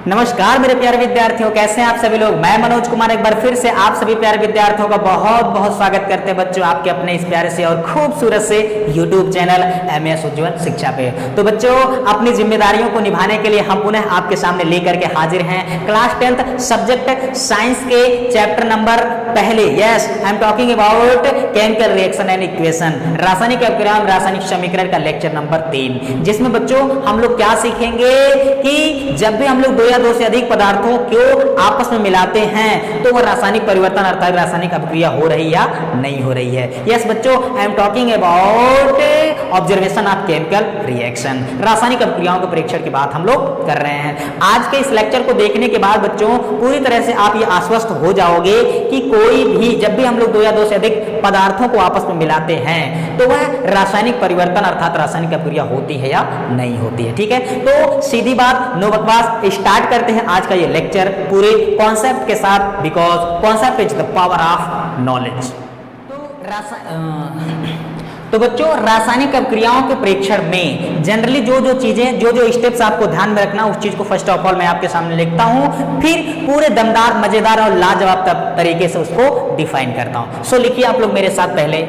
नमस्कार मेरे प्यारे विद्यार्थियों, कैसे हैं आप सभी लोग। मैं मनोज कुमार एक बार फिर से आप सभी प्यारे विद्यार्थियों का बहुत बहुत स्वागत करते हैं बच्चों आपके अपने इस प्यारे से और खूबसूरत से YouTube चैनल MS उज्ज्वल शिक्षा पे। तो बच्चों अपनी जिम्मेदारियों को निभाने के लिए हम पुनः आपके सामने लेकर के हाजिर हैं क्लास 10th सब्जेक्ट साइंस के चैप्टर नंबर पहले। Yes, I am talking about chemical reaction and equation, रासायनिक अभिक्रिया रासायनिक समीकरण का लेक्चर नंबर 3, जिसमें बच्चों हम लोग क्या सीखेंगे कि जब भी हम लोग दो या दो से अधिक पदार्थों को आपस में मिलाते हैं तो वह रासायनिक परिवर्तन अर्थात रासायनिक अभिक्रिया हो रही या नहीं हो रही है। यस बच्चों, I am talking about observation of chemical reaction, रासायनिक अभिक्रियाओं के परीक्षण की बात हम लोग कर रहे हैं। आज के इस लेक्चर को देखने के बाद बच्चों पूरी तरह से आप ये आश्वस्त हो जाओगे कि कोई भी जब भी हम लोग दो या दो से अधिक पदार्थों को आपस में मिलाते हैं तो वह रासायनिक परिवर्तन अर्थात रासायनिक अभिक्रिया होती है या नहीं होती है। ठीक है, तो सीधी बात नो बकवास, स्टार्ट करते हैं आज का ये लेक्चर पूरे कॉन्सेप्ट के साथ, because concept is the power of knowledge. तो बच्चों रासायनिक अभिक्रियाओं के परीक्षण में जनरली जो चीजें जो स्टेप्स आपको ध्यान में रखना उस चीज को फर्स्ट ऑफ ऑल मैं आपके सामने लिखता हूं, फिर पूरे दमदार मजेदार और लाजवाब तरीके से उसको डिफाइन करता हूं। सो लिखिए आप लोग मेरे साथ पहले।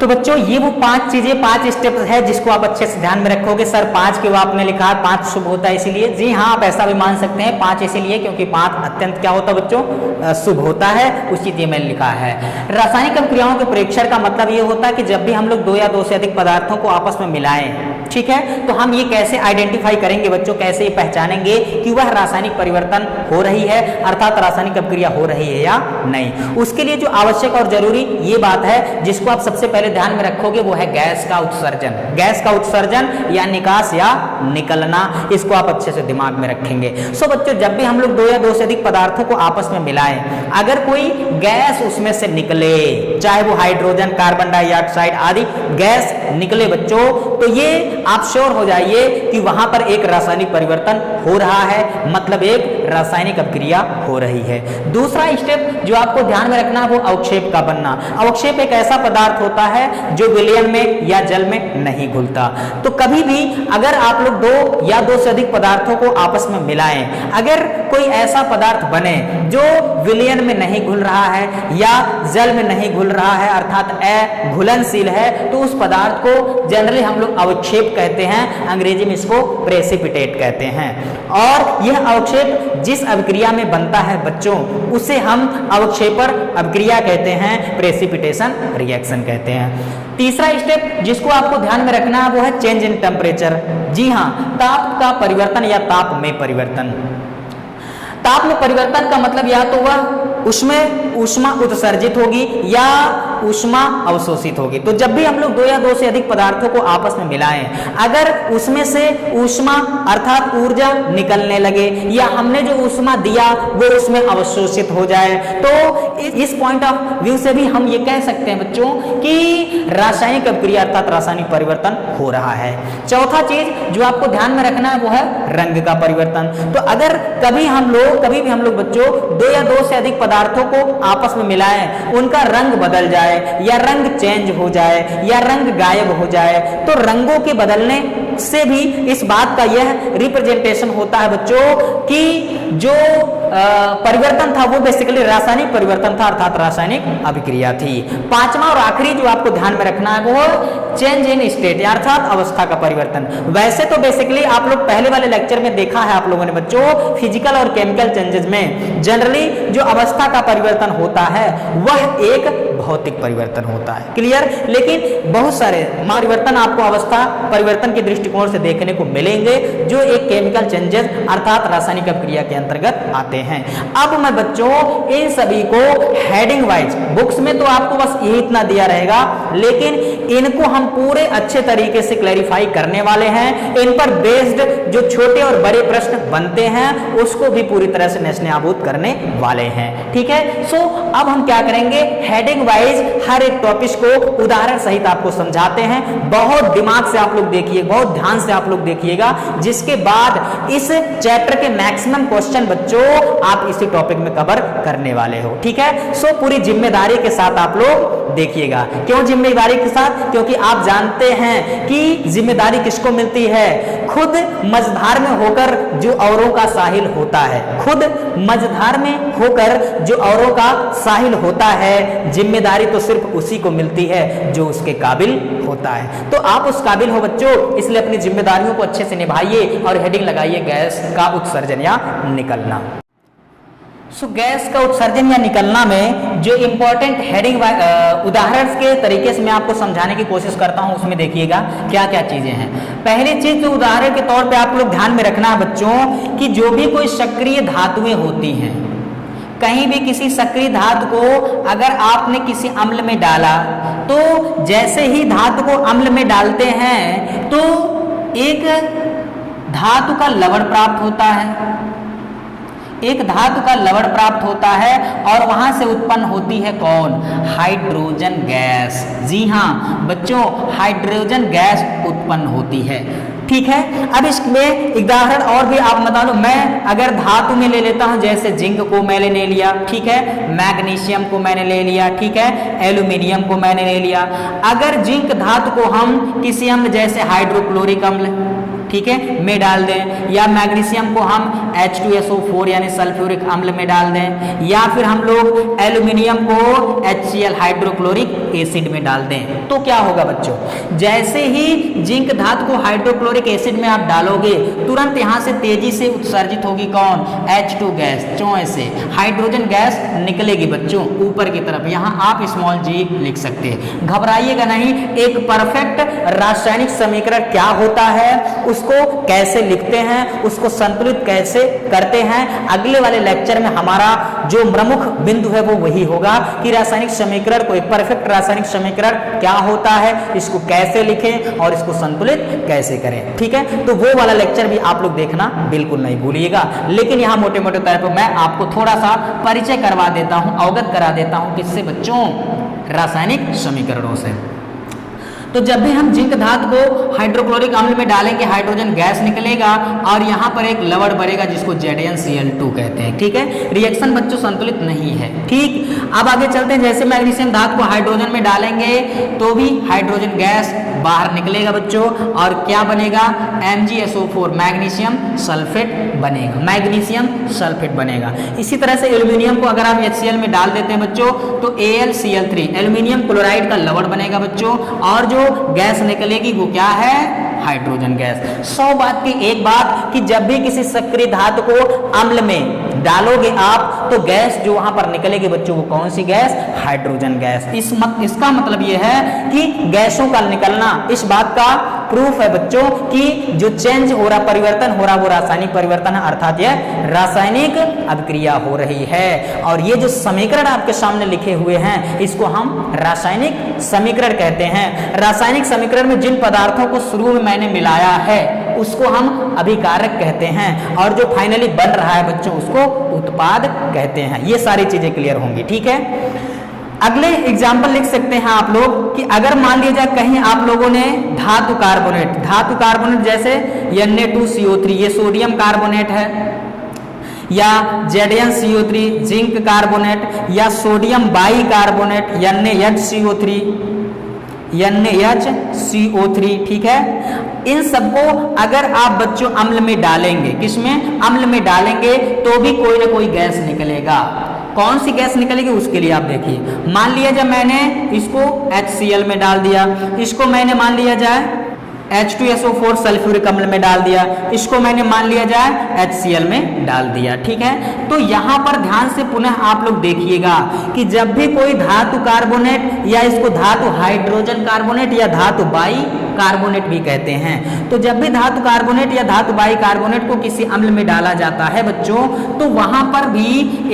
तो बच्चों ये वो 5 चीजें 5 स्टेप्स है जिसको आप अच्छे से ध्यान में रखोगे। सर 5 क्यों आपने लिखा, 5 शुभ होता है इसीलिए। जी हाँ, आप ऐसा भी मान सकते हैं 5 इसीलिए क्योंकि 5 अत्यंत क्या होता है बच्चों, शुभ होता है, उसी लिए मैंने लिखा है। रासायनिक अभिक्रियाओं के परीक्षण का मतलब ये होता है कि जब भी हम लोग दो या दो से अधिक पदार्थों को आपस में मिलाएं, ठीक है, तो हम ये कैसे आइडेंटिफाई करेंगे बच्चों, कैसे ये पहचानेंगे कि वह रासायनिक परिवर्तन हो रही है अर्थात रासायनिक अभिक्रिया हो रही है या नहीं। उसके लिए जो आवश्यक और जरूरी ये बात है जिसको आप सबसे पहले ध्यान में रखोगे वो है गैस का उत्सर्जन। गैस का उत्सर्जन या निकास या निकलना, इसको आप अच्छे से दिमाग में रखेंगे। सो बच्चों जब भी हम लोग दो या दो से अधिक पदार्थों को आपस में मिलाएं, अगर कोई गैस उसमें से निकले, चाहे वो हाइड्रोजन, कार्बन डाइऑक्साइड आदि गैस निकले बच्चों, तो ये आप श्योर हो जाइए कि वहां पर एक रासायनिक परिवर्तन हो रहा है, मतलब एक रासायनिक अभिक्रिया हो रही है। दूसरा स्टेप जो आपको ध्यान में रखना है वो अवक्षेप का बनना। अवक्षेप एक ऐसा पदार्थ होता है जो विलयन में या जल में नहीं घुलता। तो कभी भी अगर आप लोग दो या दो से अधिक पदार्थों को आपस में मिलाएं, अगर कोई ऐसा पदार्थ बने जो विलयन में नहीं घुल रहा है या जल में नहीं घुल रहा है अर्थात अघुलनशील है, तो उस पदार्थ को जनरली हम लोग अवक्षेप कहते हैं, अंग्रेजी में इसको प्रेसिपिटेट कहते हैं। और यह अवक्षेप जिस अभिक्रिया में बनता है बच्चों उसे हम अवक्षेपर अभिक्रिया कहते हैं, प्रेसिपिटेशन रिएक्शन कहते हैं। तीसरा स्टेप जिसको आपको ध्यान में रखना है वो है चेंज इन टेम्परेचर। जी हाँ, ताप का परिवर्तन या ताप में परिवर्तन। ताप में परिवर्तन का मतलब या तो वह उसमें ऊष्मा उत्सर्जित होगी या ऊष्मा अवशोषित होगी। तो जब भी हम लोग दो या दो से अधिक पदार्थों को आपस में मिलाएं, अगर उसमें से ऊष्मा अर्थात ऊर्जा निकलने लगे या हमने जो ऊष्मा दिया वो उसमें अवशोषित हो जाए, तो इस पॉइंट ऑफ व्यू से भी हम ये कह सकते हैं बच्चों कि रासायनिक अभिक्रिया अर्थात रासायनिक परिवर्तन हो रहा है। चौथा चीज जो आपको ध्यान में रखना है वो है रंग का परिवर्तन। तो अगर कभी भी हम लोग बच्चों दो या दो से अधिक पदार्थों को आपस में मिलाएं, उनका रंग बदल जाए या रंग चेंज हो जाए या रंग गायब हो जाए, तो रंगों के बदलने से भी इस बात का यह रिप्रेजेंटेशन होता है बच्चों कि जो परिवर्तन था वो बेसिकली रासायनिक परिवर्तन था अर्थात रासायनिक अभिक्रिया थी। पांचवा और आखिरी जो आपको ध्यान में रखना है वो चेंज इन स्टेट अर्थात अवस्था का परिवर्तन। वैसे तो बेसिकली आप लोग पहले वाले लेक्चर में देखा है आप लोगों ने बच्चों, फिजिकल और केमिकल चेंजेस में जनरली जो अवस्था का परिवर्तन होता है वह एक भौतिक परिवर्तन होता है, क्लियर। लेकिन बहुत सारे परिवर्तन आपको अवस्था परिवर्तन के दृष्टिकोण से देखने को मिलेंगे जो एक केमिकल चेंजेस अर्थात रासायनिक अभिक्रिया के अंतर्गत आते हैं। अब मैं बच्चों इन सभी को हेडिंग वाइज, बुक्स में तो आपको बस यही इतना दिया रहेगा, लेकिन इनको हम पूरे अच्छे तरीके से क्लैरिफाई करने वाले हैं। इन पर बेस्ड जो छोटे और बड़े प्रश्न बनते हैं उसको भी पूरी तरह से नेस्तनाबूद करने वाले हैं, ठीक है। सो अब हम क्या करेंगे, हेडिंग वाइज हर एक टॉपिक को उदाहरण सहित आपको समझाते हैं। बहुत दिमाग से आप लोग देखिए, बहुत ध्यान से आप लोग देखिएगा, जिसके बाद इस चैप्टर के मैक्सिमम क्वेश्चन बच्चों आप इसी टॉपिक में कवर करने वाले हो, ठीक है। सो पूरी जिम्मेदारी के साथ आप लोग देखिएगा। क्यों जिम्मेदारी के साथ? क्योंकि आप जानते हैं कि जिम्मेदारी किसको मिलती है? खुद मझधार में होकर जो औरों का साहिल होता है, खुद मझधार में होकर जो औरों का साहिल होता है, जिम्मेदारी तो सिर्फ उसी को मिलती है जो उसके काबिल होता है। तो आप उस काबिल हो बच्चों, इसलिए अपनी जिम्मेदारियों को अच्छे से निभाइए और हेडिंग लगाइए गैस का उत्सर्जन या निकलना। गैस का उत्सर्जन या निकलना में जो इंपॉर्टेंट हेडिंग उदाहरण के तरीके से मैं आपको समझाने की कोशिश करता हूं, उसमें देखिएगा क्या क्या चीजें हैं। पहली चीज जो उदाहरण के तौर पे आप लोग ध्यान में रखना है बच्चों कि जो भी कोई सक्रिय धातुएं होती हैं, कहीं भी किसी सक्रिय धातु को अगर आपने किसी अम्ल में डाला तो जैसे ही धातु को अम्ल में डालते हैं तो एक धातु का लवण प्राप्त होता है, एक धातु का लवण प्राप्त होता है और वहां से उत्पन्न होती है कौन? Hydrogen gas. जी हाँ बच्चों, हाइड्रोजन गैस उत्पन्न होती है। ठीक है, अब इसमें उदाहरण और भी आप बता लो। मैं अगर धातु में ले लेता हूं, जैसे जिंक को मैंने ले लिया, ठीक है, मैग्नीशियम को मैंने ले लिया, ठीक है, एल्यूमिनियम को मैंने ले लिया। अगर जिंक धातु को हम किसी अम्ल जैसे हाइड्रोक्लोरिक अम्ल, ठीक है, में डाल दें, या मैग्नीशियम को हम H2SO4 यानी सल्फ्यूरिक अम्ल में डाल दें, या फिर हम लोग एल्यूमिनियम को HCl हाइड्रोक्लोरिक एसिड में डाल दें, तो क्या होगा बच्चों? जैसे ही जिंक धातु को हाइड्रोक्लोरिक एसिड में आप डालोगे, तुरंत यहां से तेजी से उत्सर्जित होगी कौन? H2 gas. चौए से हाइड्रोजन गैस निकलेगी बच्चों ऊपर की तरफ। यहां आप स्मॉल g लिख सकते हैं, घबराइएगा नहीं। एक परफेक्ट रासायनिक समीकरण क्या होता है, उसको कैसे लिखते हैं, उसको संतुलित कैसे करते हैं, अगले वाले लेक्चर में हमारा जो प्रमुख बिंदु है वो वही होगा कि रासायनिक समीकरण को, एक परफेक्ट रासायनिक समीकरण क्या होता है, इसको कैसे लिखें और इसको संतुलित कैसे करें। ठीक है, तो वो वाला लेक्चर भी आप लोग देखना बिल्कुल नहीं भूलिएगा। लेकिन यहाँ मोटे मोटे तौर पर मैं आपको थोड़ा सा परिचय करवा देता हूँ, अवगत करा देता हूँ किससे बच्चों? रासायनिक समीकरणों से। तो जब भी हम जिंक धातु को हाइड्रोक्लोरिक अम्ल में डालेंगे, हाइड्रोजन गैस निकलेगा और यहाँ पर एक लवण बनेगा जिसको ZnCl2 कहते हैं। ठीक है, रिएक्शन बच्चों संतुलित नहीं है। ठीक, अब आगे चलते हैं। जैसे मैग्नीशियम धातु को हाइड्रोजन में डालेंगे तो भी हाइड्रोजन गैस बाहर निकलेगा बच्चों, और क्या बनेगा? MgSO4 मैग्नीशियम सल्फेट बनेगा, मैग्नीशियम सल्फेट बनेगा। इसी तरह से एल्यूमिनियम को अगर आप HCl में डाल देते हैं बच्चों तो AlCl3 एल्यूमिनियम क्लोराइड का लवण बनेगा बच्चों, और जो गैस निकलेगी वो क्या है? Hydrogen gas. 100 बात की एक बात कि जब भी किसी सक्रिय धातु को अम्ल में डालोगे आप तो गैस जो वहां पर निकलेगी बच्चों वो कौन सी गैस? Hydrogen gas. इसका मतलब ये है कि गैसों का निकलना, इस बात का प्रूफ है बच्चों कि जो चेंज हो रहा, परिवर्तन हो रहा, वो रासायनिक परिवर्तन है, अर्थात यह रासायनिक अभिक्रिया हो रही है। और ये जो समीकरण आपके सामने लिखे हुए हैं इसको हम रासायनिक समीकरण कहते हैं। रासायनिक समीकरण में जिन पदार्थों को शुरू में मैंने मिलाया है उसको हम अभिकारक कहते हैं, और जो फाइनली बन रहा है बच्चों उसको उत्पाद कहते हैं। ये सारी चीजें क्लियर होंगी। ठीक है, अगले एग्जाम्पल लिख सकते हैं आप लोग कि अगर मान लिया जाए कहीं आप लोगों ने धातु कार्बोनेट जैसे Na2CO3 ये सोडियम कार्बोनेट है, या ZnCO3 जिंक कार्बोनेट, या sodium by carbonate NaHCO3 NaHCO3। ठीक है, इन सबको अगर आप बच्चों अम्ल में डालेंगे, किसमें? अम्ल में डालेंगे तो भी कोई ना कोई गैस निकलेगा। कौन सी गैस निकलेगी उसके लिए आप देखिए। मान लिया जाए मैंने इसको HCl में डाल दिया, इसको मैंने मान लिया जाए H2SO4 सल्फ्यूरिक अम्ल में डाल दिया, इसको मैंने मान लिया जाए HCl में डाल दिया। ठीक है, तो यहाँ पर ध्यान से पुनः आप लोग देखिएगा कि जब भी कोई धातु कार्बोनेट, या इसको धातु हाइड्रोजन कार्बोनेट या धातु बाई कार्बोनेट भी कहते हैं, तो जब भी धातु कार्बोनेट या धातु बाई कार्बोनेट को किसी अम्ल में डाला जाता है बच्चों तो वहां पर भी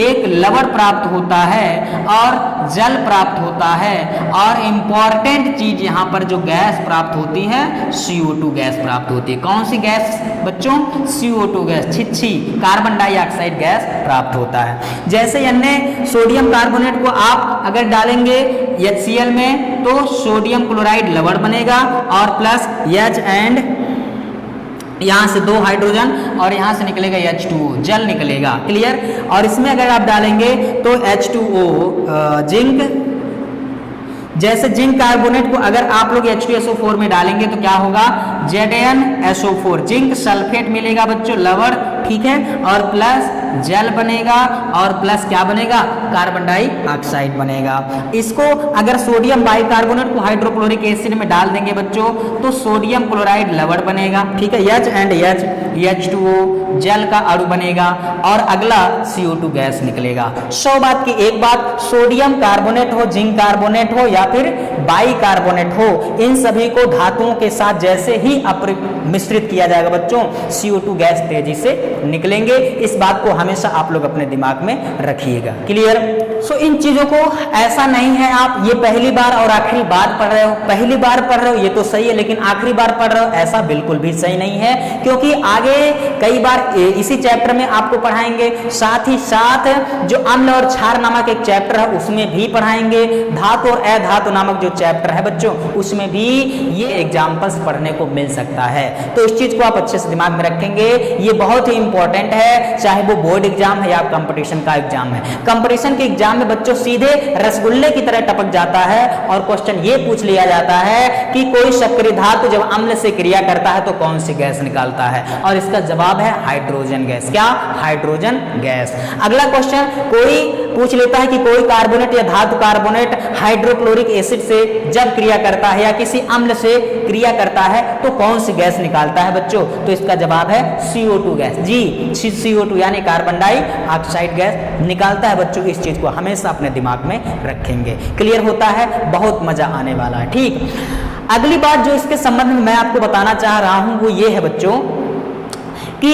एक लवण प्राप्त होता है और जल प्राप्त होता है, और इंपॉर्टेंट चीज यहाँ पर जो गैस प्राप्त होती है CO2 गैस प्राप्त होती है। कौन सी गैस बच्चों? CO2 गैस, छिछी कार्बन डाइऑक्साइड गैस प्राप्त होता है। जैसे अन्य सोडियम कार्बोनेट को आप अगर डालेंगे HCl में तो सोडियम क्लोराइड लवण बनेगा और प्लस H एंड यहां से 2 हाइड्रोजन और यहां से निकलेगा H2O, जल निकलेगा। क्लियर? और इसमें अगर आप डालेंगे तो H2O जिंक जैसे जिंक कार्बोनेट को अगर आप लोग H2SO4 में डालेंगे तो क्या होगा, ZnSO4, जिंक सल्फेट मिलेगा बच्चों, लवण, ठीक है, और प्लस जल बनेगा और प्लस क्या बनेगा, कार्बन डाइऑक्साइड बनेगा। इसको अगर सोडियम बाइकार्बोनेट को हाइड्रोक्लोरिक एसिड में डाल देंगे बच्चों तो सोडियम क्लोराइड लवण बनेगा, ठीक है, H एंड H, H2O जल का अणु बनेगा और अगला CO2 गैस निकलेगा। 100 बात की एक बात, सोडियम कार्बोनेट हो, जिंक कार्बोनेट हो या फिर बाइकार्बोनेट हो, इन सभी को धातुओं के साथ जैसे ही मिश्रित किया जाएगा बच्चों, CO2 गैस तेजी से निकलेंगे। इस बात को हमेशा आप लोग अपने दिमाग में रखिएगा। क्लियर? सो इन चीजों को ऐसा नहीं है आप ये पहली बार और आखिरी बार पढ़ रहे हो, पहली बार पढ़ रहे हो ये तो सही है, लेकिन आखिरी बार पढ़ रहे हो ऐसा बिल्कुल भी सही नहीं है, क्योंकि आगे कई बार इसी चैप्टर में आपको पढ़ाएंगे, साथ ही साथ जो अम्ल और क्षार नामक एक चैप्टर है उसमें भी पढ़ाएंगे, धातु और अधातु नामक जो चैप्टर है बच्चों उसमें भी ये एग्जाम्पल्स पढ़ने को मिल सकता है। तो इस चीज को आप अच्छे से दिमाग में रखेंगे, ये बहुत ही इंपॉर्टेंट है, चाहे वो बोर्ड एग्जाम है या कंपटीशन का एग्जाम है। कंपटीशन के एग्जाम में बच्चों सीधे रसगुल्ले की तरह टपक जाता है और क्वेश्चन ये पूछ लिया जाता है कि कोई सक्रिय धातु जब अम्ल से क्रिया करता है तो कौन सी गैस निकालता है, और इसका जवाब है हाइड्रोजन गैस। क्या? Hydrogen gas. अगला क्वेश्चन कोई पूछ लेता है कि कोई कार्बोनेट या धातु कार्बोनेट हाइड्रोक्लोरिक एसिड से जब क्रिया करता है या किसी अम्ल से क्रिया करता है तो कौन सी गैस निकालता है बच्चों, तो इसका जवाब है CO2 गैस। जी, CO2 यानी कार्बन डाइऑक्साइड गैस निकालता है बच्चों। इस चीज को हमेशा अपने दिमाग में रखेंगे। क्लियर होता है? बहुत मजा आने वाला है। ठीक, अगली बात जो इसके संबंध में मैं आपको बताना चाह रहा हूं वो ये है बच्चों कि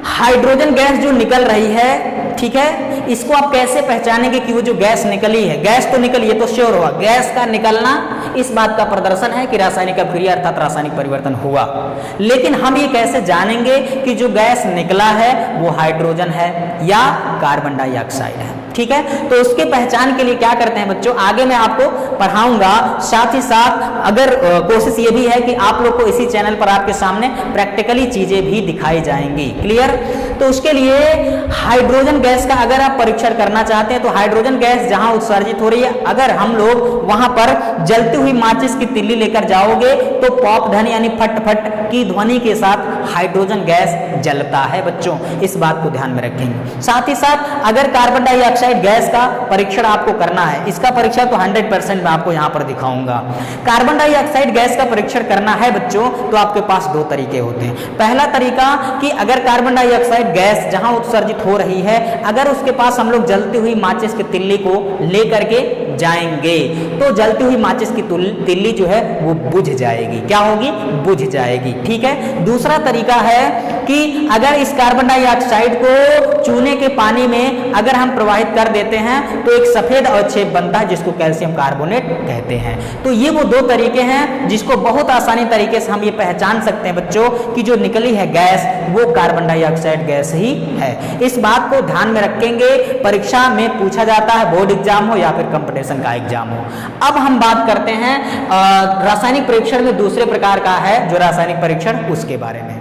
हाइड्रोजन गैस जो निकल रही है, ठीक है, इसको आप कैसे पहचानेंगे कि वो जो गैस निकली है, गैस तो निकली है तो श्योर हुआ, गैस का निकलना इस बात का प्रदर्शन है कि रासायनिक अभिक्रिया अर्थात रासायनिक परिवर्तन हुआ। लेकिन हम ये कैसे जानेंगे कि जो गैस निकला है वो हाइड्रोजन है या कार्बन डाइऑक्साइड है? ठीक है, तो उसके पहचान के लिए क्या करते हैं बच्चों, आगे मैं आपको पढ़ाऊंगा। साथ ही साथ अगर कोशिश ये भी है कि आप लोग को इसी चैनल पर आपके सामने प्रैक्टिकली चीजें भी दिखाई जाएंगी। क्लियर? तो उसके लिए हाइड्रोजन गैस का अगर आप परीक्षण करना चाहते हैं तो हाइड्रोजन गैस जहां उत्सर्जित हो रही है, अगर हम लोग वहां पर जलती हुई माचिस की तिल्ली लेकर जाओगे तो पॉप ध्वनि यानी फट फट की ध्वनि के साथ हाइड्रोजन गैस जलता है बच्चों। इस बात को ध्यान में रखेंगे। साथ ही साथ अगर कार्बन डाइऑक्साइड गैस का परीक्षण आपको करना है, इसका परीक्षण तो 100% मैं आपको यहां पर दिखाऊंगा। कार्बन डाइऑक्साइड गैस का परीक्षण करना है बच्चों तो आपके पास दो तरीके होते हैं। पहला तरीका कि अगर कार्बन डाइऑक्साइड गैस जहां उत्सर्जित हो रही है, अगर उसके पास हम लोग जलती हुई माचिस की तिल्ली को लेकर के जाएंगे तो जलती हुई माचिस की तिल्ली जो है वो बुझ जाएगी। क्या होगी? बुझ जाएगी। ठीक है। दूसरा तरीका है कि अगर इस कार्बन डाइऑक्साइड को चूने के पानी में अगर हम प्रवाहित कर देते हैं तो एक सफेद अवक्षेप बनता है जिसको कैल्शियम कार्बोनेट कहते हैं। तो ये वो दो तरीके हैं जिसको बहुत आसानी तरीके से हम ये पहचान सकते हैं बच्चों कि जो निकली है गैस वो कार्बन डाइऑक्साइड गैस ही है। इस बात को ध्यान में रखेंगे, परीक्षा में पूछा जाता है, बोर्ड एग्जाम हो या फिर कंपटीशन का एग्जाम हो। अब हम बात करते हैं रासायनिक परीक्षण में दूसरे प्रकार का है जो रासायनिक परीक्षण, उसके बारे में।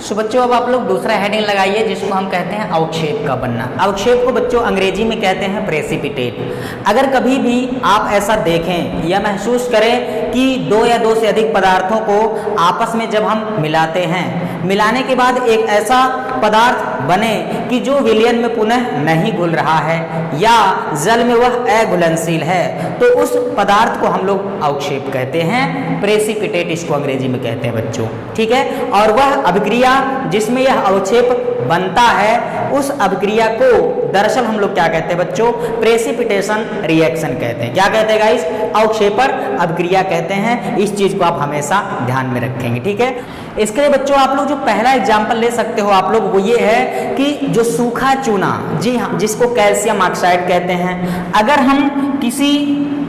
सो बच्चों अब आप लोग दूसरा हेडिंग लगाइए जिसको हम कहते हैं अवक्षेप का बनना। अवक्षेप को बच्चों अंग्रेजी में कहते हैं प्रेसिपिटेट। अगर कभी भी आप ऐसा देखें या महसूस करें कि दो या दो से अधिक पदार्थों को आपस में जब हम मिलाते हैं, मिलाने के बाद एक ऐसा पदार्थ बने कि जो विलयन में पुनः नहीं घुल रहा है या जल में वह अघुलनशील है, तो उस पदार्थ को हम लोग अवक्षेप कहते हैं, प्रेसिपिटेट इसको अंग्रेजी में कहते हैं बच्चों। ठीक है। और वह अभिक्रिया जिसमें यह अवक्षेप बनता है, उस अभिक्रिया को दरअसल हम लोग क्या कहते हैं बच्चों? प्रेसिपिटेशन रिएक्शन कहते हैं। क्या कहते हैं गाइस? अवक्षेपण अभिक्रिया कहते हैं। इस चीज को आप हमेशा ध्यान में रखेंगे। ठीक है। इसके लिए बच्चों आप लोग जो पहला एग्जाम्पल ले सकते हो आप लोग, वो ये है कि जो सूखा चूना, जी हाँ, जिसको कैल्शियम ऑक्साइड कहते हैं, अगर हम किसी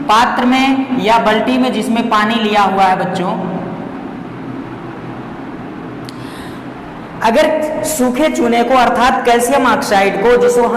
पात्र में या बाल्टी में जिसमें पानी लिया हुआ है बच्चों, अगर सूखे चूने को अर्थात कैल्शियम ऑक्साइड को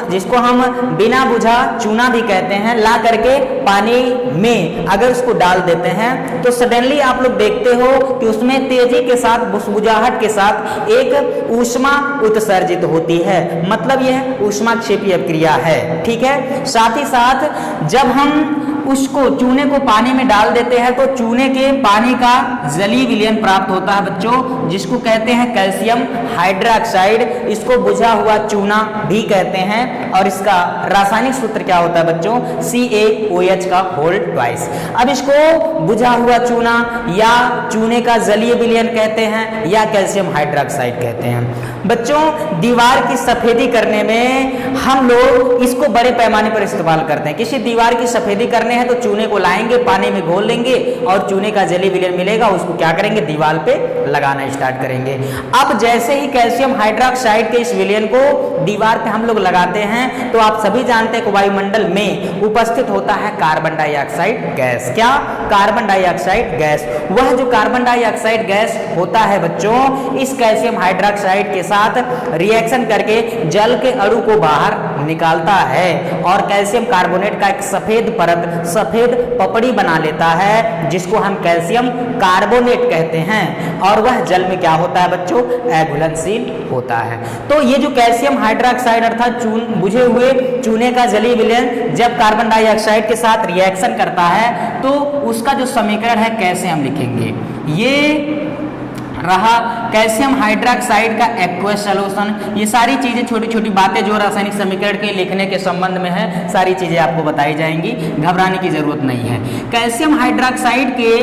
जिसको हम बिना बुझा चूना भी कहते हैं, ला करके पानी में अगर उसको डाल देते हैं तो सडनली आप लोग देखते हो कि उसमें तेजी के साथ बुझबुझाहट के साथ एक ऊष्मा उत्सर्जित होती है, मतलब यह ऊष्माक्षेपी अभिक्रिया है। ठीक है, साथ ही साथ जब हम उसको चूने को पानी में डाल देते हैं तो चूने के पानी का जलीय विलयन प्राप्त होता है बच्चों, जिसको कहते हैं कैल्शियम हाइड्रोक्साइड। इसको बुझा हुआ चूना भी कहते हैं और इसका रासायनिक सूत्र क्या होता है बच्चों, CaOH का होल ट्वाइस। अब इसको बुझा हुआ चूना या चूने का जलीय विलयन कहते हैं या कैल्शियम हाइड्रोक्साइड कहते हैं। बच्चों, दीवार की सफेदी करने में हम लोग इसको बड़े पैमाने पर इस्तेमाल करते हैं। किसी दीवार की सफेदी करने है तो चूने को लाएंगे, पानी में घोल लेंगे और चूने का जलीय विलयन मिलेगा, उसको क्या करेंगे, दीवार पे लगाना स्टार्ट करेंगे। अब जैसे ही कैल्शियम हाइड्रोक्साइड के इस विलयन को दीवार पे हम लोग लगाते हैं तो आप सभी जानते हैं कि वायुमंडल में उपस्थित होता है कार्बन डाइऑक्साइड गैस। क्या? Carbon dioxide gas. वह जो कार्बन डाइऑक्साइड गैस होता है बच्चों, इस कैल्शियम हाइड्रोक्साइड के साथ रिएक्शन करके जल के अणु को बाहर निकालता है और कैल्शियम कार्बोनेट का एक सफेद परत, सफेद पपड़ी बना लेता है, जिसको हम कैल्शियम कार्बोनेट कहते हैं और वह जल में क्या होता है बच्चों, अघुलनशील होता है। तो ये जो कैल्शियम हाइड्रोक्साइड अर्थात बुझे हुए चूने का जलीय विलयन जब कार्बन डाइऑक्साइड के साथ रिएक्शन करता है तो उसका जो समीकरण है कैसे हम लिखेंगे, ये रहा कैल्शियम हाइड्रोक्साइड का एक्वस सॉल्यूशन। ये सारी चीजें छोटी छोटी बातें जो रासायनिक समीकरण के लिखने के संबंध में है, सारी चीजें आपको बताई जाएंगी, घबराने की जरूरत नहीं है। कैल्शियम हाइड्रोक्साइड के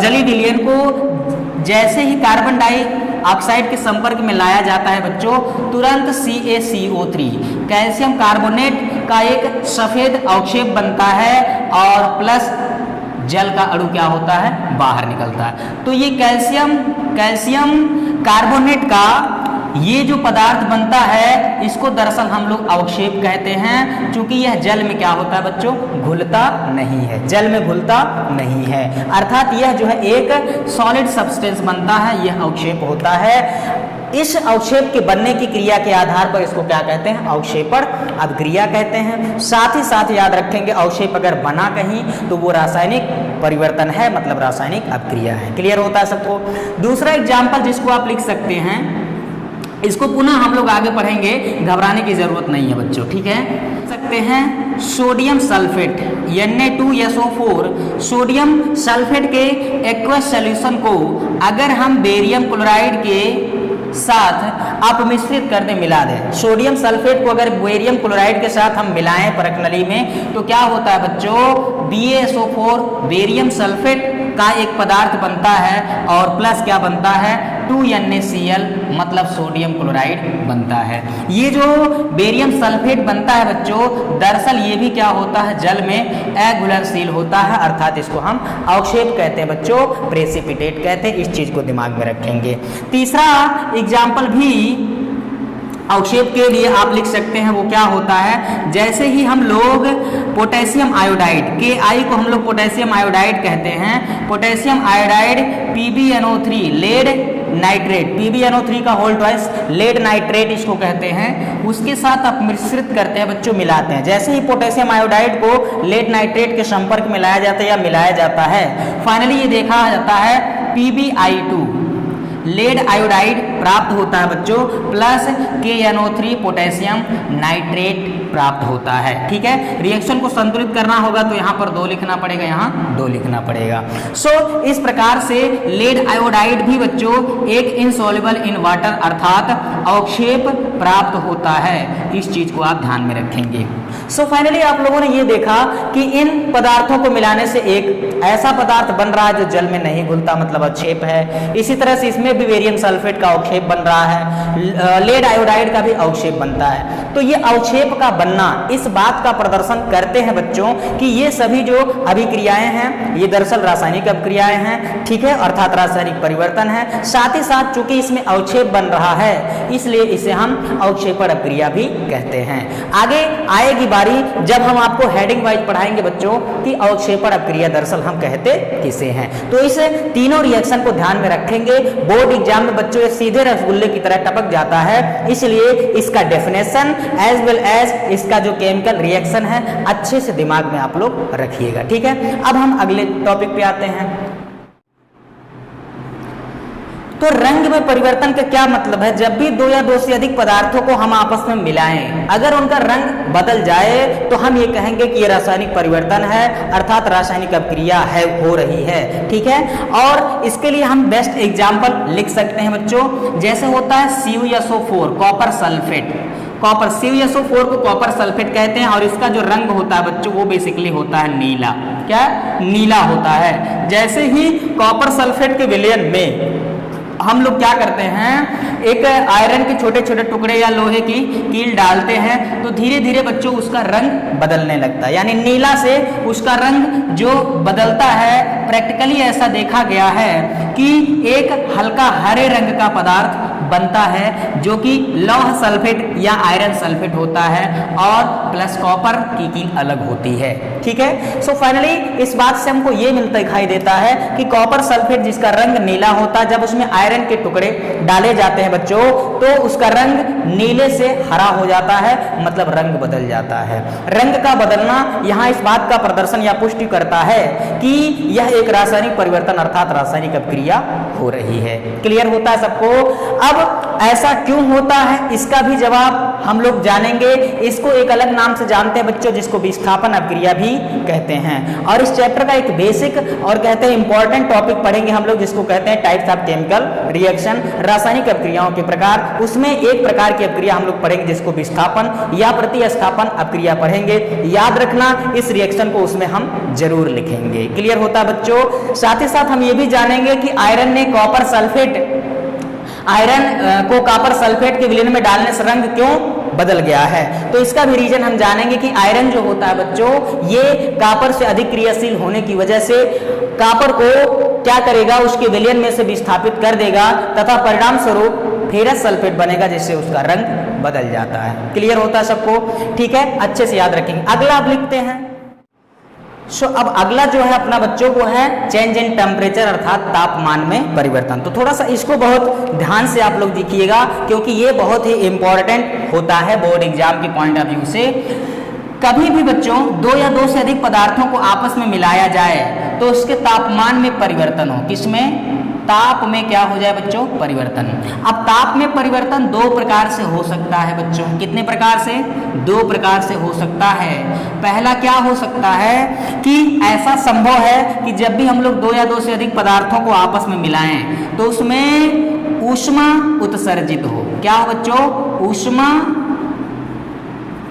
जलीय विलयन को जैसे ही कार्बन डाइऑक्साइड के संपर्क में लाया जाता है बच्चों, तुरंत CaCO3 कैल्शियम कार्बोनेट का एक सफेद अवक्षेप बनता है और प्लस जल का अणु क्या होता है, बाहर निकलता है। तो ये कैल्शियम कार्बोनेट का ये जो पदार्थ बनता है इसको दरअसल हम लोग अवक्षेप कहते हैं, क्योंकि यह जल में क्या होता है बच्चों, घुलता नहीं है, जल में घुलता नहीं है, अर्थात यह जो है एक सॉलिड सब्सटेंस बनता है, यह अवक्षेप होता है। इस अवक्षेप के बनने की क्रिया के आधार पर इसको क्या कहते हैं, अवक्षेपण अभिक्रिया कहते हैं। साथ ही साथ याद रखेंगे अवक्षेप अगर बना कहीं तो वो रासायनिक परिवर्तन है, मतलब रासायनिक अभिक्रिया है। क्लियर होता है सबको? दूसरा एग्जाम्पल जिसको आप लिख सकते हैं, इसको पुनः हम लोग आगे पढ़ेंगे, घबराने की जरूरत नहीं है बच्चों, ठीक है। सकते हैं sodium sulphate Na2SO4, sodium sulphate के एक्वस सॉल्यूशन को अगर हम बेरियम क्लोराइड के साथ अपमिश्रित कर दें, मिला दें, सोडियम सल्फेट को अगर बेरियम क्लोराइड के साथ हम मिलाएं परख नली में तो क्या होता है बच्चों, BaSO4 बेरियम सल्फेट का एक पदार्थ बनता है और प्लस क्या बनता है, 2NaCl मतलब सोडियम क्लोराइड बनता है। ये जो बेरियम सल्फेट बनता है बच्चों, दरअसल ये भी क्या होता है, जल में अघुलनशील होता है, अर्थात इसको हम अवक्षेप कहते हैं बच्चों, प्रेसिपिटेट कहते हैं। इस चीज को दिमाग में रखेंगे। तीसरा एग्जाम्पल भी अवक्षेप के लिए आप लिख सकते हैं, वो क्या होता है, जैसे ही हम लोग पोटेशियम आयोडाइड, Ki को हम लोग पोटेशियम आयोडाइड कहते हैं, potassium iodide PbNO3 lead nitrate, PbNO3 का होल ट्वाइस लेड नाइट्रेट इसको कहते हैं, उसके साथ आप मिश्रित करते हैं बच्चों, मिलाते हैं। जैसे ही पोटेशियम आयोडाइड को लेड नाइट्रेट के संपर्क में लाया जाता है या मिलाया जाता है, फाइनली ये देखा जाता है PbI2 लेड आयोडाइड प्राप्त होता है बच्चों, प्लस KNO3 पोटेशियम नाइट्रेट प्राप्त होता है। ठीक है, रिएक्शन को संतुलित करना होगा तो यहाँ पर 2 लिखना पड़ेगा, यहाँ 2 लिखना पड़ेगा। सो इस प्रकार से लेड आयोडाइड भी बच्चों एक इनसॉल्युबल इन वाटर अर्थात अवक्षेप प्राप्त होता है। इस चीज को आप ध्यान में रखेंगे। सो फाइनली आप लोगों ने ये देखा कि इन पदार्थों को मिलाने से एक ऐसा पदार्थ बन रहा है जो जल में नहीं घुलता, मतलब अवक्षेप है। इसी तरह से इसमें भी बेरियम सल्फेट का अवक्षेप बन रहा है, लेड आयोडाइड का भी अवक्षेप बनता है। तो ये अवक्षेप का बनना इस बात का प्रदर्शन करते हैं बच्चों कि ये सभी जो अभिक्रियाएं हैं ये दरअसल रासायनिक अभिक्रियाएं हैं, ठीक है, अर्थात रासायनिक परिवर्तन है। साथ ही साथ चूंकि इसमें अवक्षेप बन रहा है इसलिए इसे हम अवक्षेपण अभिक्रिया भी कहते हैं। आगे आएगी बारी जब हम आपको हेडिंग वाइज पढ़ाएंगे बच्चों कि अवक्षेपण अभिक्रिया दरअसल हम कहते किसे हैं। तो इस तीनों रिएक्शन को ध्यान में रखेंगे। बोर्ड एग्जाम में बच्चों ये सीधे रसगुल्ले की तरह टपक जाता है। इसलिए इसका डेफिनेशन एज वेल एज इसका जो केमिकल रिएक्शन है अच्छे से दिमाग में आप लोग रखिएगा, ठीक है। अब हम अगले टॉपिक पे आते हैं। तो रंग में परिवर्तन का क्या मतलब है? जब भी दो या दो से अधिक पदार्थों को हम आपस में मिलाएं, अगर उनका रंग बदल जाए तो हम ये कहेंगे कि ये रासायनिक परिवर्तन है, अर्थात रासायनिक अभिक्रिया है, हो रही है, ठीक है। और इसके लिए हम बेस्ट एग्जाम्पल लिख सकते हैं बच्चों, जैसे होता है CuSO4 copper sulphate. Copper CuSO4 को कॉपर सल्फेट कहते हैं और इसका जो रंग होता है बच्चों वो बेसिकली होता है नीला। क्या? नीला होता है। जैसे ही कॉपर सल्फेट के विलयन में हम लोग क्या करते हैं, एक आयरन के छोटे छोटे टुकड़े या लोहे की कील डालते हैं तो धीरे धीरे बच्चों उसका रंग बदलने लगता है, यानी नीला से उसका रंग जो बदलता है। प्रैक्टिकली ऐसा देखा गया है कि एक हल्का हरे रंग का पदार्थ बनता है जो कि लौह सल्फेट या आयरन सल्फेट होता है और प्लस कॉपर की कील अलग होती है, ठीक है। सो फाइनली इस बात से हमको ये मिलता दिखाई देता है कि कॉपर सल्फेट जिसका रंग नीला होता है, जब उसमें आयरन के टुकड़े डाले जाते हैं बच्चों तो उसका रंग नीले से हरा हो जाता है, मतलब रंग बदल जाता है। रंग का बदलना यहाँ इस बात का प्रदर्शन या पुष्टि करता है कि यह एक रासायनिक परिवर्तन अर्थात रासायनिक अभिक्रिया हो रही है। क्लियर होता है सबको? अब ऐसा क्यों होता है इसका भी जवाब हम लोग जानेंगे। इसको एक अलग नाम से जानते हैं बच्चों, जिसको विस्थापन अभिक्रिया भी कहते हैं। और इस चैप्टर का एक बेसिक और कहते हैं इंपॉर्टेंट टॉपिक पढ़ेंगे हम लोग, जिसको कहते हैं टाइप्स ऑफ केमिकल रिएक्शन, रासायनिक अभिक्रियाओं के प्रकार। उसमें एक प्रकार की अभिक्रिया हम लोग पढ़ेंगे जिसको विस्थापन या प्रतिस्थापन अभिक्रिया पढ़ेंगे। याद रखना इस रिएक्शन को उसमें हम जरूर लिखेंगे। क्लियर होता है बच्चों? साथ ही साथ हम ये भी जानेंगे कि आयरन ने कॉपर सल्फेट, आयरन को कॉपर सल्फेट के विलयन में डालने से रंग क्यों बदल गया है। तो इसका भी रीजन हम जानेंगे कि आयरन जो होता है बच्चों ये कॉपर से अधिक क्रियाशील होने की वजह से कॉपर को क्या करेगा, उसके विलयन में से विस्थापित कर देगा तथा परिणाम स्वरूप फेरस सल्फेट बनेगा जिससे उसका रंग बदल जाता है। क्लियर होता है सबको? ठीक है, अच्छे से याद रखेंगे। अगला आप लिखते हैं। अब अगला जो है अपना बच्चों को है चेंज इन टेम्परेचर अर्थात तापमान में परिवर्तन। तो थोड़ा सा इसको बहुत ध्यान से आप लोग देखिएगा क्योंकि ये बहुत ही इंपॉर्टेंट होता है बोर्ड एग्जाम के पॉइंट ऑफ व्यू से। कभी भी बच्चों दो या दो से अधिक पदार्थों को आपस में मिलाया जाए तो उसके तापमान में परिवर्तन हो। किसमें? ताप में क्या हो जाए बच्चों? परिवर्तन। अब ताप में परिवर्तन दो प्रकार से हो सकता है बच्चों। कितने प्रकार से? दो प्रकार से हो सकता है। पहला क्या हो सकता है कि ऐसा संभव है कि जब भी हम लोग दो या दो से अधिक पदार्थों को आपस में मिलाएं तो उसमें ऊष्मा उत्सर्जित हो। क्या हो बच्चों? ऊष्मा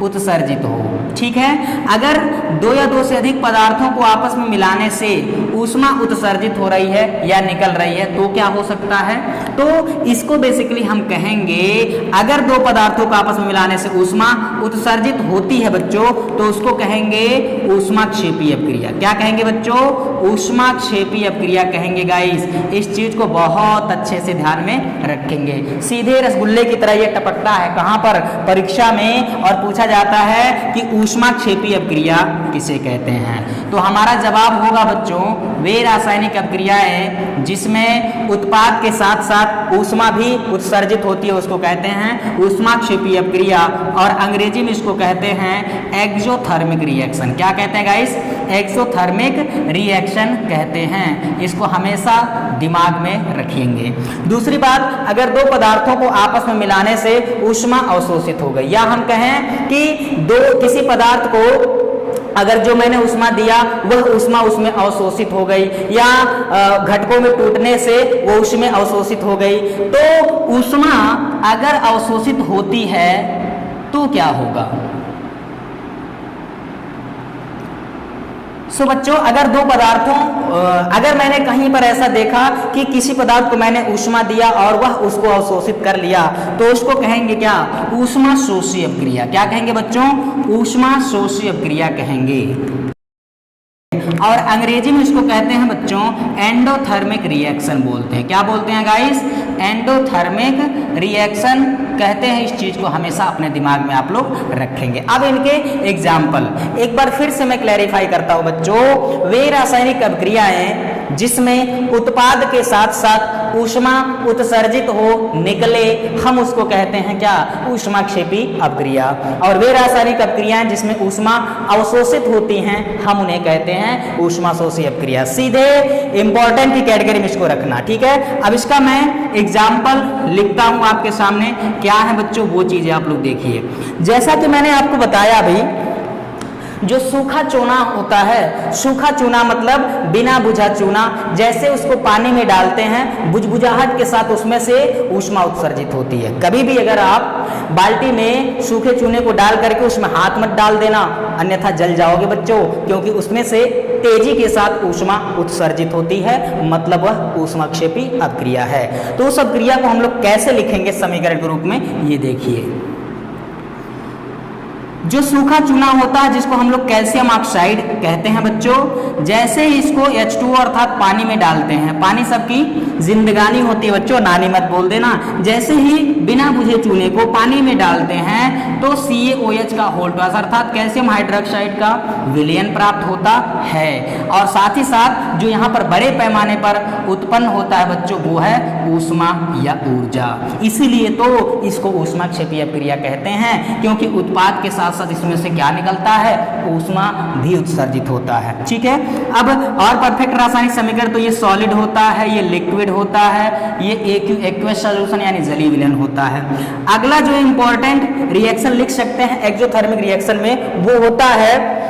उत्सर्जित हो। ठीक है, अगर दो या दो से अधिक पदार्थों को आपस में मिलाने से ऊष्मा उत्सर्जित हो रही है या निकल रही है तो क्या हो सकता है? तो इसको बेसिकली हम कहेंगे, अगर दो पदार्थों को आपस में मिलाने से ऊष्मा उत्सर्जित होती है बच्चों तो उसको कहेंगे ऊष्माक्षेपी अभिक्रिया। क्या कहेंगे बच्चों? ऊष्माक्षेपी अभिक्रिया कहेंगे गाइस। इस चीज को बहुत अच्छे से ध्यान में रखेंगे। सीधे रसगुल्ले की तरह ये टपकता है कहां पर? परीक्षा में, और पूछा जाता है कि ऊष्माक्षेपी अभिक्रिया किसे कहते हैं। तो हमारा जवाब होगा बच्चों वे रासायनिक अभिक्रियाएं जिसमें उत्पाद के साथ साथ ऊष्मा भी उत्सर्जित होती है उसको कहते हैं ऊष्माक्षेपी अभिक्रिया। और अंग्रेजी में इसको कहते हैं एक्सोथर्मिक रिएक्शन। क्या कहते हैं गाइस? एक्सोथर्मिक रिएक्शन कहते हैं। इसको हमेशा दिमाग में रखेंगे। दूसरी बात, अगर दो पदार्थों को आपस में मिलाने से ऊष्मा अवशोषित हो गई, या हम कहें कि किसी पदार्थ को अगर जो मैंने ऊष्मा दिया वह ऊष्मा उसमें अवशोषित हो गई, या घटकों में टूटने से वो उसमें अवशोषित हो गई, तो ऊष्मा अगर अवशोषित होती है तो क्या होगा? सो बच्चों अगर दो पदार्थों, अगर मैंने कहीं पर ऐसा देखा कि किसी पदार्थ को मैंने ऊष्मा दिया और वह उसको अवशोषित कर लिया तो उसको कहेंगे क्या? ऊष्मा शोषी अभिक्रिया। क्या कहेंगे बच्चों? ऊष्मा शोषी अभिक्रिया कहेंगे। और अंग्रेजी में इसको कहते हैं बच्चों एंडोथर्मिक रिएक्शन बोलते हैं। क्या बोलते हैं गाइस? एंडोथर्मिक रिएक्शन कहते हैं। इस चीज को हमेशा अपने दिमाग में आप लोग रखेंगे। अब इनके एग्जाम्पल एक बार फिर से मैं क्लैरिफाई करता हूं बच्चों। वे रासायनिक अभिक्रियाएं जिसमें उत्पाद के साथ साथ ऊष्मा उत्सर्जित हो निकले, हम उसको कहते हैं क्या? ऊष्माक्षेपी अभिक्रिया। और वे रासायनिक अभिक्रियाएं जिसमें ऊष्मा अवशोषित होती हैं, हम उन्हें कहते हैं ऊष्माशोषी अभिक्रिया। सीधे इंपॉर्टेंट की कैटेगरी में इसको रखना, ठीक है। अब इसका मैं एग्जाम्पल लिखता हूं आपके सामने। क्या है बच्चों वो चीजें आप लोग देखिए। जैसा कि मैंने आपको बताया अभी, जो सूखा चूना होता है, सूखा चूना मतलब बिना बुझा चूना, जैसे उसको पानी में डालते हैं बुझबुझाहट के साथ उसमें से ऊष्मा उत्सर्जित होती है। कभी भी अगर आप बाल्टी में सूखे चूने को डाल करके उसमें हाथ मत डाल देना, अन्यथा जल जाओगे बच्चों, क्योंकि उसमें से तेजी के साथ ऊष्मा उत्सर्जित होती है, मतलब वह ऊष्माक्षेपी अभिक्रिया है। तो उस अभिक्रिया को हम लोग कैसे लिखेंगे समीकरण के रूप में, ये देखिए। जो सूखा चूना होता है जिसको हम लोग कैल्शियम ऑक्साइड कहते हैं बच्चों, जैसे ही इसको H2O अर्थात पानी में डालते हैं, पानी सबकी जिंदगानी होती है बच्चों, नानी मत बोल देना। जैसे ही बिना बुझे चूने को पानी में डालते हैं तो CaOH का होल्डवास अर्थात कैल्शियम हाइड्रोक्साइड का विलयन प्राप्त होता है। और साथ ही साथ जो यहाँ पर बड़े पैमाने पर उत्पन्न होता है बच्चों, वो है ऊष्मा या ऊर्जा। इसीलिए तो इसको ऊष्माक्षेपी अभिक्रिया कहते हैं, क्योंकि उत्पाद के साथ साथ इसमें से क्या निकलता है? ऊष्मा भी उत्सर्जित होता है, ठीक है। अब और परफेक्ट रासायनिक समीकरण तो ये सॉलिड होता है, ये लिक्विड होता है, ये एक्वस सॉल्यूशन यानी जलीय विलयन होता है। अगला जो इंपॉर्टेंट रिएक्शन लिख सकते हैं एक्सोथर्मिक रिएक्शन में, वो होता है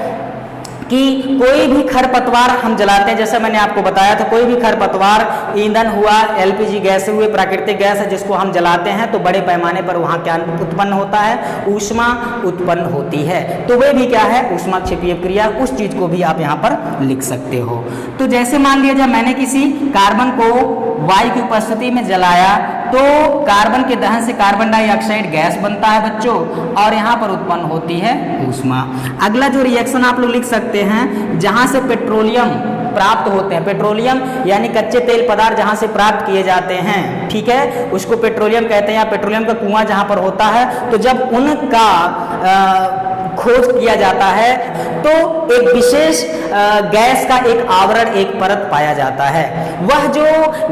कि कोई भी खरपतवार हम जलाते हैं, जैसे मैंने आपको बताया था, कोई भी खरपतवार, ईंधन हुआ, LPG गैस हुए, प्राकृतिक गैस है, जिसको हम जलाते हैं तो बड़े पैमाने पर वहाँ क्या उत्पन्न होता है? ऊष्मा उत्पन्न होती है। तो वे भी क्या है? ऊष्माक्षेपी अभिक्रिया। उस चीज को भी आप यहाँ पर लिख सकते हो। तो जैसे मान लिया जाए मैंने किसी कार्बन को वायु की उपस्थिति में जलाया, तो कार्बन के दहन से कार्बन डाइऑक्साइड गैस बनता है बच्चों, और यहाँ पर उत्पन्न होती है ऊष्मा। अगला जो रिएक्शन आप लोग लिख सकते हैं, जहाँ से पेट्रोलियम प्राप्त होते हैं, पेट्रोलियम यानी कच्चे तेल पदार्थ जहाँ से प्राप्त किए जाते हैं, ठीक है, उसको पेट्रोलियम कहते हैं, या पेट्रोलियम का कुआं जहाँ पर होता है। तो जब उनका खोज किया जाता है तो एक विशेष गैस का एक आवरण, एक परत पाया जाता है। वह जो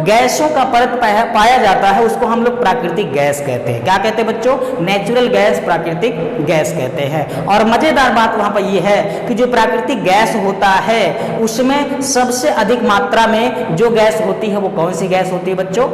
गैसों का परत पाया जाता है उसको हम लोग प्राकृतिक गैस कहते हैं। क्या कहते हैं बच्चों? नेचुरल गैस, प्राकृतिक गैस कहते हैं। और मजेदार बात वहां पर यह है कि जो प्राकृतिक गैस होता है उसमें सबसे अधिक मात्रा में जो गैस होती है वो कौन सी गैस होती है बच्चों?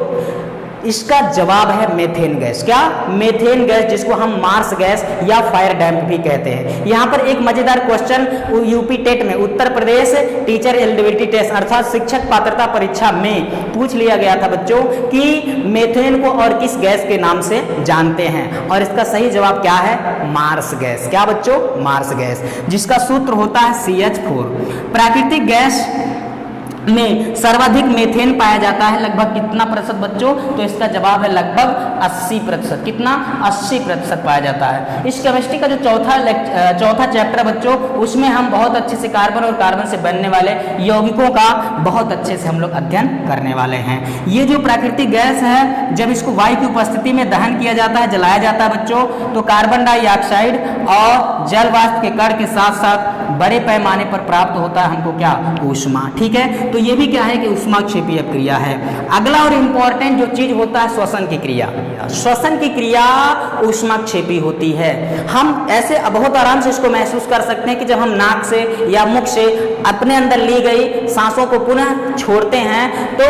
इसका जवाब है मेथेन गैस। क्या? मेथेन गैस, जिसको हम मार्स गैस या फायर डैम्प भी कहते हैं। यहाँ पर एक मजेदार क्वेश्चन यूपी टेट में, Uttar Pradesh teacher eligibility test अर्थात शिक्षक पात्रता परीक्षा में पूछ लिया गया था बच्चों कि मेथेन को और किस गैस के नाम से जानते हैं, और इसका सही जवाब क्या है? Marsh gas. क्या बच्चों? मार्स गैस, जिसका सूत्र होता है CH4। प्राकृतिक गैस में सर्वाधिक मेथेन पाया जाता है, लगभग कितना प्रतिशत बच्चों? तो इसका जवाब है लगभग 80%। कितना? 80% पाया जाता है। इस केमिस्ट्री का जो चौथा चैप्टर बच्चों, उसमें हम बहुत अच्छे से कार्बन और कार्बन से बनने वाले यौगिकों का बहुत अच्छे से हम लोग अध्ययन करने वाले हैं। ये जो प्राकृतिक गैस है, जब इसको वायु की उपस्थिति में दहन किया जाता है, जलाया जाता है बच्चों, तो कार्बन डाइऑक्साइड और जल वाष्प के कण के साथ साथ बड़े पैमाने पर प्राप्त होता है हमको क्या? ऊष्मा, ठीक है। तो ये भी क्या है कि ऊष्माक्षेपी अभिक्रिया है। अगला और इंपॉर्टेंट जो चीज होता है श्वसन की क्रिया। श्वसन की क्रिया ऊष्माक्षेपी होती है। हम ऐसे बहुत आराम से इसको महसूस कर सकते हैं कि जब हम नाक से या मुख से अपने अंदर ली गई सांसों को पुनः छोड़ते हैं तो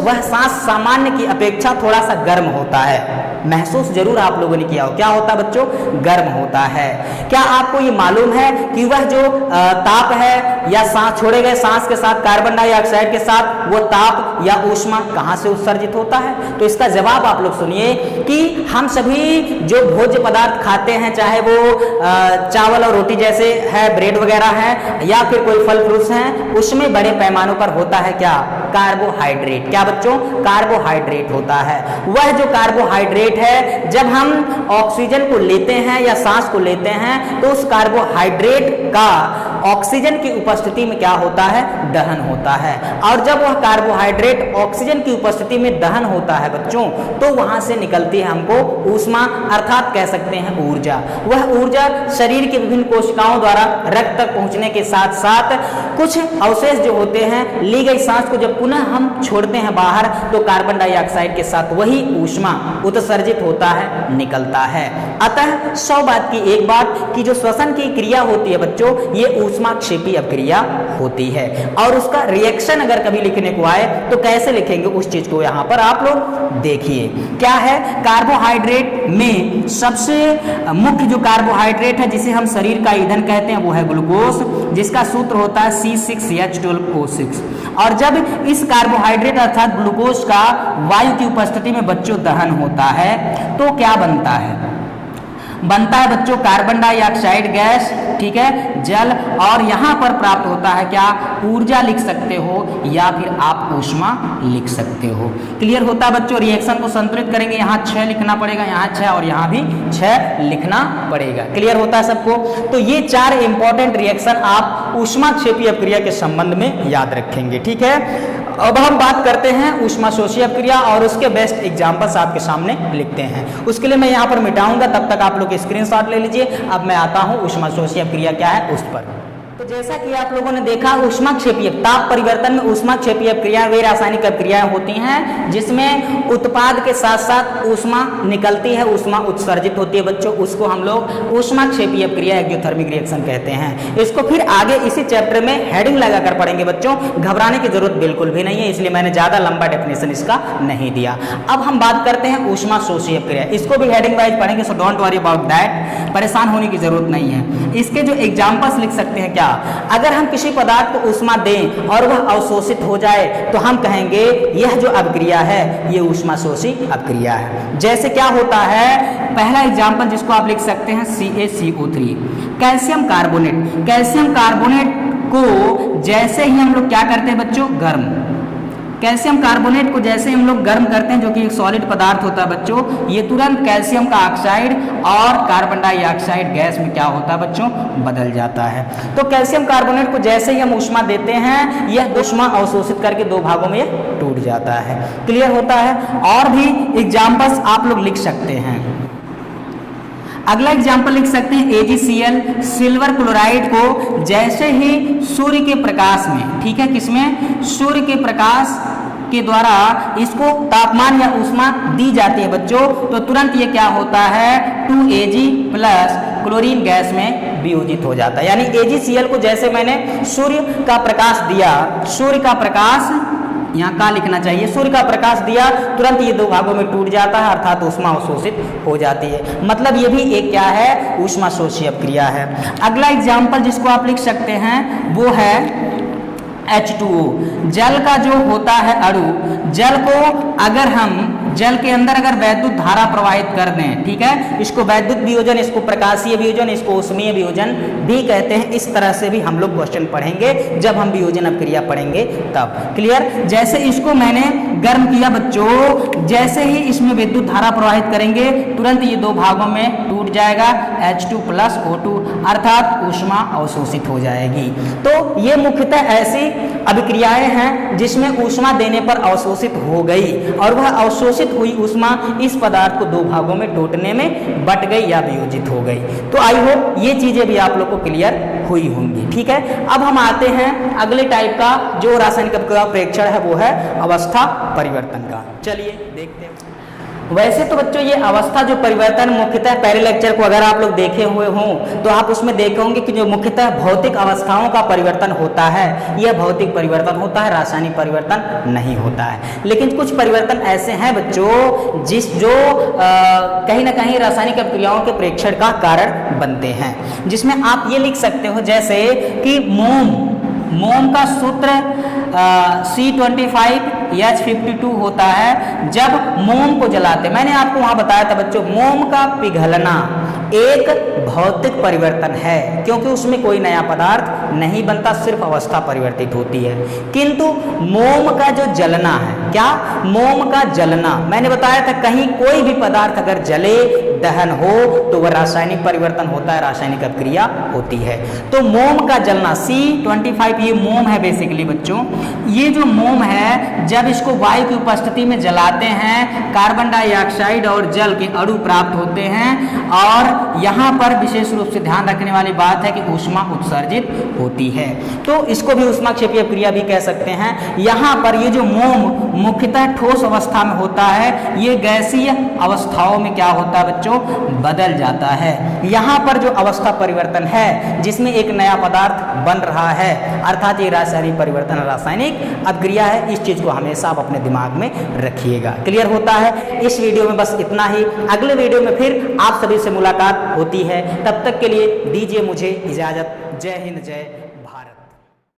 वह सांस सामान्य की अपेक्षा थोड़ा सा गर्म होता है। महसूस जरूर आप लोगों ने किया हो। क्या होता है बच्चों? गर्म होता है। क्या आपको ये मालूम है कि वह जो ताप है या सांस छोड़े गए सांस के साथ कार्बन डाइऑक्साइड के साथ वो ताप या ऊष्मा कहाँ से उत्सर्जित होता है? तो इसका जवाब आप लोग सुनिए कि हम सभी जो भोज्य पदार्थ खाते हैं, चाहे वो चावल और रोटी जैसे है, ब्रेड वगैरह है, या फिर कोई फल फ्रूट्स हैं, उसमें बड़े पैमानों पर होता है क्या? कार्बोहाइड्रेट। क्या बच्चों? कार्बोहाइड्रेट होता है। वह जो कार्बोहाइड्रेट है, जब हम ऑक्सीजन को लेते हैं या सांस को लेते हैं तो उस कार्बोहाइड्रेट का ऑक्सीजन की उपस्थिति में क्या होता है, दहन होता है। और जब वह कार्बोहाइड्रेट ऑक्सीजन की उपस्थिति में दहन होता है बच्चों, तो वहां से निकलती है हमको ऊष्मा, अर्थात कह सकते हैं ऊर्जा। वह ऊर्जा शरीर के विभिन्न कोशिकाओं द्वारा रक्त तक पहुंचने के साथ साथ कुछ अवशेष जो होते हैं, ली गई सांस को जब पुनः हम छोड़ते हैं बाहर, तो कार्बन डाइऑक्साइड के साथ वही ऊष्मा उत्सर्जित होता है, निकलता है। अतः 100 बात की एक बात कि जो श्वसन की क्रिया होती है बच्चों, ये ऊष्माक्षेपी अभिक्रिया होती है। और उसका रिएक्शन अगर कभी लिखने को आए तो कैसे लिखेंगे, उस चीज को यहां पर आप लोग देखिए। क्या है, कार्बोहाइड्रेट में सबसे मुख्य जो कार्बोहाइड्रेट है जिसे हम शरीर का ईंधन कहते हैं, वो है ग्लूकोज, जिसका सूत्र होता है C6H12O6। और जब इस कार्बोहाइड्रेट अर्थात ग्लूकोज का वायु की उपस्थिति में बच्चों दहन होता है, तो क्या बनता है, बनता है बच्चों कार्बन डाइऑक्साइड गैस, ठीक है, जल, और यहां पर प्राप्त होता है क्या, ऊर्जा लिख सकते हो या फिर आप ऊष्मा लिख सकते हो। क्लियर होता है बच्चों। रिएक्शन को संतुलित करेंगे, यहाँ 6 लिखना पड़ेगा, यहाँ 6 और यहाँ भी 6 लिखना पड़ेगा। क्लियर होता है सबको। तो ये 4 इंपॉर्टेंट रिएक्शन आप ऊष्माक्षेपी अपक्रिया के संबंध में याद रखेंगे, ठीक है। अब हम बात करते हैं ऊष्माशोषी अपक्रिया और उसके बेस्ट एग्जांपल्स आपके सामने लिखते हैं। उसके लिए मैं यहाँ पर मिटाऊंगा, तब तक आप लोग स्क्रीनशॉट ले लीजिए। अब मैं आता हूँ ऊष्माशोषी अपक्रिया क्या है उस पर। तो जैसा कि आप लोगों ने देखा, ऊष्माक्षेपीय ताप परिवर्तन में ऊष्माक्षेपीय अपक्रिया वे रासायनिक अपक्रियाएं होती हैं जिसमें उत्पाद के साथ साथ ऊष्मा निकलती है, ऊष्मा उत्सर्जित होती है बच्चों, उसको हम लोग ऊष्माक्षेपीय अपक्रिया एक्सोथर्मिक रिएक्शन कहते हैं। इसको फिर आगे इसी चैप्टर में हेडिंग लगाकर पढ़ेंगे बच्चों, घबराने की जरूरत बिल्कुल भी नहीं है, इसलिए मैंने ज्यादा लंबा डेफिनेशन इसका नहीं दिया। अब हम बात करते हैं ऊष्माशोषी अपक्रिया, इसको भी हेडिंग वाइज पढ़ेंगे, so don't worry about that, परेशान होने की जरूरत नहीं है। इसके जो एग्जाम्पल्स लिख सकते हैं, क्या, अगर हम किसी पदार्थ को ऊष्मा दें और वह अवशोषित हो जाए तो हम कहेंगे यह जो अपक्रिया है ये ऊष्माशोषी अपक्रिया है। जैसे क्या होता है, पहला एग्जांपल जिसको आप लिख सकते हैं CaCO3, calcium carbonate. Calcium carbonate को जैसे ही हम लोग क्या करते हैं बच्चों, गर्म, कैल्शियम कार्बोनेट को जैसे हम लोग गर्म करते हैं, जो कि एक सॉलिड पदार्थ होता है बच्चों, ये तुरंत कैल्शियम का ऑक्साइड और कार्बन डाइऑक्साइड गैस में क्या होता है बच्चों, बदल जाता है। तो कैल्शियम कार्बोनेट को जैसे ही हम ऊष्मा देते हैं, यह ऊष्मा अवशोषित करके 2 भागों में टूट जाता है। क्लियर होता है। और भी एग्जाम्पल्स आप लोग लिख सकते हैं। अगला एग्जाम्पल लिख सकते हैं AgCl, सिल्वर क्लोराइड को जैसे ही सूर्य के प्रकाश में, ठीक है, किसमें, सूर्य के प्रकाश के द्वारा इसको तापमान या ऊष्मा दी जाती है बच्चों, तो तुरंत ये क्या होता है, 2Ag प्लस क्लोरीन गैस में वियोजित हो जाता है। यानी AgCl को जैसे मैंने सूर्य का प्रकाश दिया, सूर्य का प्रकाश यहाँ का लिखना चाहिए, सूर्य का प्रकाश दिया, तुरंत ये 2 भागों में टूट जाता है, अर्थात ऊष्मा अवशोषित हो जाती है। मतलब ये भी एक क्या है, ऊष्माशोषी अपक्रिया है। अगला एग्जाम्पल जिसको आप लिख सकते हैं वो है H2O, जल का जो होता है अणु, जल को अगर हम जल के अंदर अगर वैद्युत धारा प्रवाहित कर दें, ठीक है, इसको वैद्युत वियोजन, इसको प्रकाशीय वियोजन, इसको ऊष्मीय वियोजन भी कहते हैं। इस तरह से भी हम लोग क्वेश्चन पढ़ेंगे जब हम वियोजन अपक्रिया पढ़ेंगे तब। क्लियर। जैसे इसको मैंने गर्म किया बच्चों, जैसे ही इसमें विद्युत धारा प्रवाहित करेंगे तुरंत ये 2 भागों में टूट जाएगा, H2 प्लस O2, अर्थात ऊष्मा अवशोषित हो जाएगी। तो ये मुख्यतः ऐसी अभिक्रियाएं हैं जिसमें ऊष्मा देने पर अवशोषित हो गई और वह अवशोषित हुई ऊष्मा इस पदार्थ को 2 भागों में टूटने में बट गई या वियोजित हो गई। तो आई होप ये चीजें भी आप लोग को क्लियर हुई होंगी, ठीक है। अब हम आते हैं अगले टाइप का जो रासायनिक अपक्रिया प्रेक्षण है, वो है अवस्था परिवर्तन का। चलिए देखते हैं। वैसे तो बच्चों ये अवस्था जो परिवर्तन मुख्यतः पहले लेक्चर को अगर आप लोग देखे हुए हों तो आप उसमें देखे होंगे कि जो मुख्यतः भौतिक अवस्थाओं का परिवर्तन होता है, यह भौतिक परिवर्तन होता है, रासायनिक परिवर्तन नहीं होता है। लेकिन कुछ परिवर्तन ऐसे हैं बच्चों जो कहीं ना कहीं रासायनिक अपक्रियाओं के प्रेक्षण का कारण बनते हैं, जिसमें आप ये लिख सकते हो जैसे कि मोम का सूत्र C25H52 होता है। जब मोम को जलाते, मैंने आपको वहां बताया था बच्चों, मोम का पिघलना एक भौतिक परिवर्तन है, क्योंकि उसमें कोई नया पदार्थ नहीं बनता, सिर्फ अवस्था परिवर्तित होती है। किंतु मोम का जो जलना है, क्या, मोम का जलना, मैंने बताया था कहीं कोई भी पदार्थ अगर जले, दहन हो तो वह रासायनिक परिवर्तन होता है, रासायनिक अभिक्रिया होती है। तो मोम का जलना C25 ये मोम है बेसिकली बच्चों। ये जो मोम है जब इसको वायु की उपस्थिति में जलाते हैं कार्बन डाइऑक्साइड और जल के अणु प्राप्त होते हैं और यहाँ पर विशेष रूप से ध्यान रखने वाली बात है कि ऊष्मा उत्सर्जित होती है। तो इसको भी ऊष्माक्षेपीय अभिक्रिया भी कह सकते हैं। यहाँ पर ये जो मोम मुख्यतः ठोस अवस्था में होता है, ये गैसीय अवस्थाओं में क्या होता है बच्चों, बदल जाता है। यहाँ पर जो अवस्था परिवर्तन है जिसमें एक नया पदार्थ बन रहा है, अर्थात ये रासायनिक परिवर्तन, रासायनिक अभिक्रिया है। इस चीज को हमेशा आप अपने दिमाग में रखिएगा। क्लियर होता है? इस वीडियो में बस इतना ही। अगले वीडियो में फिर आप सभी से मुलाकात होती है। तब तक के लिए दीजिए मुझे इजाजत। जय हिंद, जय